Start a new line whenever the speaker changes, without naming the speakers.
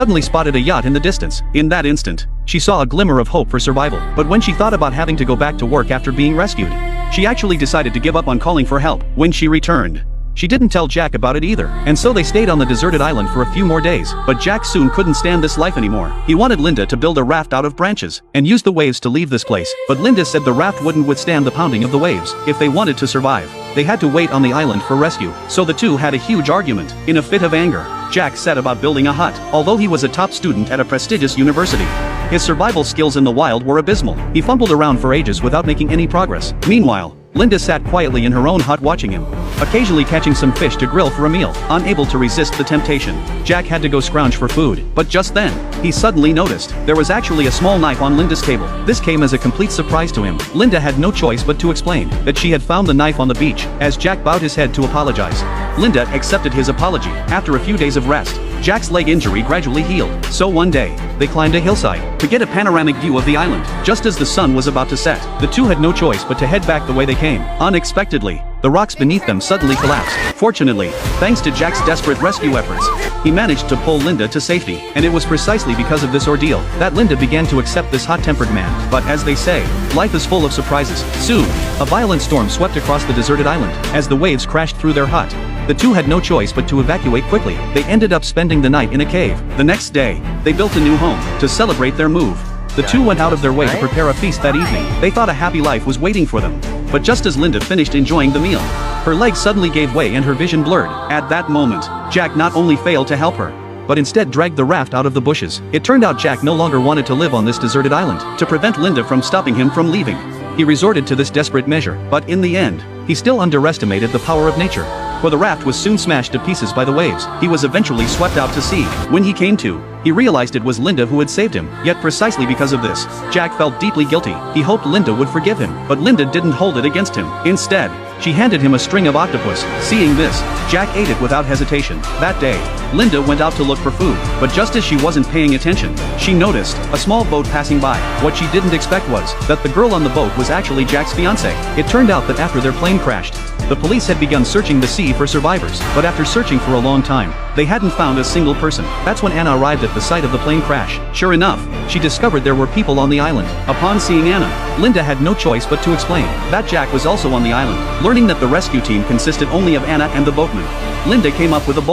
suddenly spotted a yacht in the distance. In that instant, she saw a glimmer of hope for survival. But when she thought about having to go back to work after being rescued, she actually decided to give up on calling for help. When she returned, she didn't tell Jack about it either, and so they stayed on the deserted island for a few more days. But Jack soon couldn't stand this life anymore. He wanted Linda to build a raft out of branches and use the waves to leave this place, but Linda said the raft wouldn't withstand the pounding of the waves. If they wanted to survive, they had to wait on the island for rescue. So the two had a huge argument. In a fit of anger, Jack set about building a hut. Although he was a top student at a prestigious university, his survival skills in the wild were abysmal. He fumbled around for ages without making any progress. Meanwhile, Linda sat quietly in her own hut watching him, occasionally catching some fish to grill for a meal. Unable to resist the temptation, Jack had to go scrounge for food. But just then, he suddenly noticed there was actually a small knife on Linda's table. This came as a complete surprise to him. Linda had no choice but to explain that she had found the knife on the beach. As Jack bowed his head to apologize, Linda accepted his apology. After a few days of rest, Jack's leg injury gradually healed. So one day, they climbed a hillside to get a panoramic view of the island. Just as the sun was about to set, the two had no choice but to head back the way they came. Unexpectedly, the rocks beneath them suddenly collapsed. Fortunately, thanks to Jack's desperate rescue efforts, he managed to pull Linda to safety, and it was precisely because of this ordeal that Linda began to accept this hot-tempered man. But as they say, life is full of surprises. Soon, a violent storm swept across the deserted island. As the waves crashed through their hut, the two had no choice but to evacuate quickly. They ended up spending the night in a cave. The next day, they built a new home to celebrate their move. The two went out of their way to prepare a feast that evening. They thought a happy life was waiting for them. But just as Linda finished enjoying the meal, her legs suddenly gave way and her vision blurred. At that moment, Jack not only failed to help her, but instead dragged the raft out of the bushes. It turned out Jack no longer wanted to live on this deserted island. To prevent Linda from stopping him from leaving, he resorted to this desperate measure. But in the end, he still underestimated the power of nature, for the raft was soon smashed to pieces by the waves. He was eventually swept out to sea. When he came to, he realized it was Linda who had saved him. Yet precisely because of this, Jack felt deeply guilty. He hoped Linda would forgive him, but Linda didn't hold it against him. Instead, she handed him a string of octopus. Seeing this, Jack ate it without hesitation. That day, Linda went out to look for food, but just as she wasn't paying attention, she noticed a small boat passing by. What she didn't expect was that the girl on the boat was actually Jack's fiancée. It turned out that after their plane crashed, the police had begun searching the sea for survivors, but after searching for a long time, they hadn't found a single person. That's when Anna arrived at the site of the plane crash. Sure enough, she discovered there were people on the island. Upon seeing Anna, Linda had no choice but to explain that Jack was also on the island. Learning that the rescue team consisted only of Anna and the boatman, Linda came up with a bold